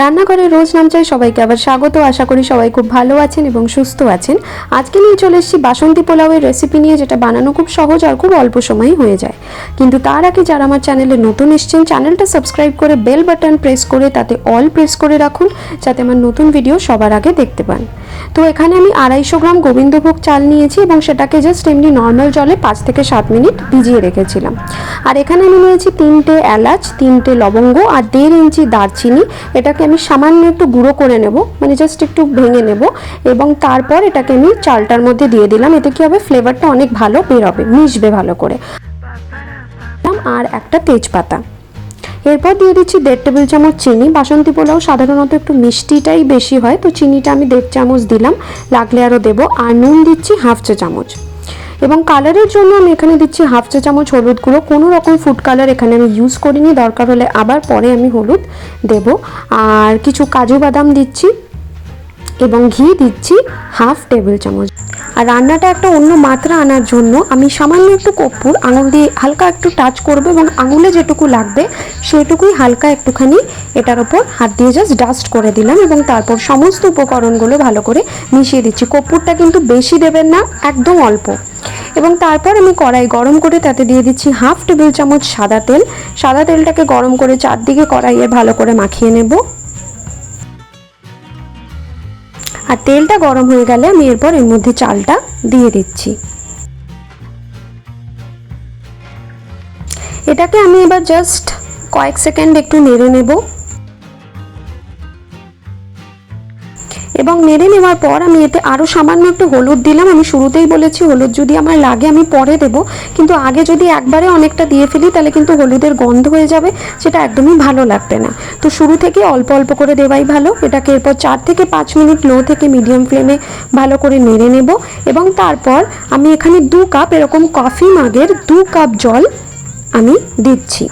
রান্নাঘরে রোজ নাম চাই সবাইকে আবার স্বাগত। আশা করি সবাই খুব ভালো আছেন এবং সুস্থ আছেন। আজকে নিয়ে চলে এসেছি বাসন্তী পোলাওয়ের রেসিপি নিয়ে, যেটা বানানো খুব সহজ আর খুব অল্প সময়ে হয়ে যায়। কিন্তু তার আগে যারা আমার চ্যানেলে নতুন এসেছেন, চ্যানেলটা সাবস্ক্রাইব করে বেল বাটন প্রেস করে তাতে অল প্রেস করে রাখুন, যাতে আমার নতুন ভিডিও সবার আগে দেখতে পান। তো এখানে আমি 250 গ্রাম গোবিন্দভোগ চাল নিয়েছি এবং সেটাকে জাস্ট এমনি নর্মাল জলে 5 থেকে 7 মিনিট ভিজিয়ে রেখেছিলাম। আর এখানে আমি নিয়েছি 3টে এলাচ, 3টে লবঙ্গ আর 1.5 ইঞ্চি দারচিনি। এটাকে আমি সামান্য একটু গুঁড়ো করে নেব, মানে জাস্ট একটু ভেঙে নেব, এবং তারপর এটাকে আমি চালটার মধ্যে দিয়ে দিলাম। এতে কি হবে, ফ্লেভারটা অনেক ভালো বেরোবে, মিশবে ভালো করে। আর একটা তেজপাতা। এরপর দিয়ে দিচ্ছি 1.5 টেবিল চামচ চিনি। বাসন্তী পোলাও সাধারণত একটু মিষ্টিটাই বেশি হয়, তো চিনিটা আমি 1.5 চামচ দিলাম, লাগলে আরও দেবো। আর নুন দিচ্ছি 1/2 চা চামচ। এবং কালারের জন্য আমি এখানে দিচ্ছি 1/2 চা চামচ হলুদ গুঁড়ো। কোনো রকম ফুড কালার এখানে আমি ইউজ করিনি, দরকার হলে আবার পরে আমি হলুদ দেব। আর কিছু কাজু বাদাম দিচ্ছি এবং ঘি দিচ্ছি 1/2 টেবিল চামচ। আর রান্নাটা একটা অন্য মাত্রা আনার জন্য আমি সামান্য একটু কর্পূর আঙুল দিয়ে হালকা একটু টাচ করব, এবং আঙুলে যেটুকু লাগবে সেটুকুই হালকা একটুখানি এটার ওপর হাত দিয়ে জাস্ট ডাস্ট করে দিলাম, এবং তারপর সমস্ত উপকরণগুলো ভালো করে মিশিয়ে দিচ্ছি। কর্পূরটা কিন্তু বেশি দেবেন না, একদম অল্প। এবং তারপর আমি কড়াই গরম করে তাতে দিয়ে দিচ্ছি 1/2 টেবিল চামচ সাদা তেল। সাদা তেলটাকে গরম করে চারদিকে কড়াইয়ে ভালো করে মাখিয়ে নেব। আর তেলটা গরম হয়ে গেলে আমি এরপর এর মধ্যে চালটা দিয়ে দিচ্ছি। এটাকে আমি এবার জাস্ট কয়েক সেকেন্ড একটু নেড়ে নেব, এবং নেড়ে নেওয়ার পর আমি এতে আরও সামান্য একটু হলুদ দিলাম। আমি শুরুতেই বলেছি হলুদ যদি আমার লাগে আমি পরে দেব, কিন্তু আগে যদি একবারে অনেকটা দিয়ে ফেলি তাহলে কিন্তু হলুদের গন্ধ হয়ে যাবে, সেটা একদমই ভালো লাগবে না। তো শুরু থেকে অল্প অল্প করে দেওয়াই ভালো। এটাকে এরপর 4 থেকে 5 মিনিট লো থেকে মিডিয়াম ফ্লেমে ভালো করে নেড়ে নেব। এবং তারপর আমি এখানে 2 কাপ এরকম কফি মাগের 2 কাপ জল আমি দিচ্ছি।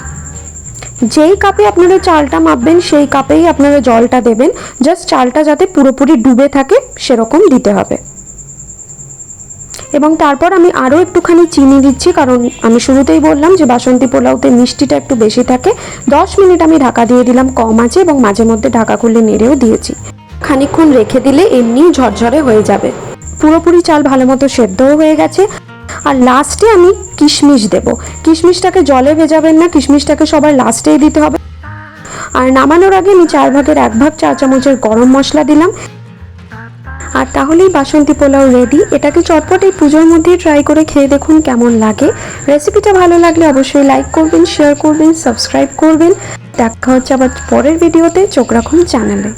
যেই কাপে আপনারা চালটা মাপবেন সেই কাপেই আপনারা জলটা দেবেন, জাস্ট চালটা যাতে পুরোপুরি ডুবে থাকে সেরকম দিতে হবে। এবং তারপর আমি আরও একটুখানি চিনি দিচ্ছি, কারণ আমি শুরুতেই বললাম যে বাসন্তী পোলাওতে মিষ্টিটা একটু বেশি থাকে। 10 মিনিট আমি ঢাকা দিয়ে দিলাম কম আছে, এবং মাঝে মধ্যে ঢাকা খুলে নেড়েও দিয়েছি। খানিকক্ষণ রেখে দিলে এমনিই ঝরঝরে হয়ে যাবে। পুরোপুরি চাল ভালো মতো সেদ্ধও হয়ে গেছে। আর লাস্টে আমি কিশমিশ দেব। কিশমিশটাকে জলে ভেজাবেন না, কিশমিশটাকে সবার লাস্টেই দিতে হবে। আর নামানোর আগে আমি 4 ভাগের 1 ভাগ চা চামচের গরম মশলা দিলাম। আর তাহলেই বাসন্তী পোলাও রেডি। এটাকে চটপট এই পুজোর মধ্যেই ট্রাই করে খেয়ে দেখুন কেমন লাগে। রেসিপিটা ভালো লাগলে অবশ্যই লাইক করবেন, শেয়ার করবেন, সাবস্ক্রাইব করবেন। দেখা হচ্ছে আবার পরের ভিডিওতে। চোখ রাখুন চ্যানেলে।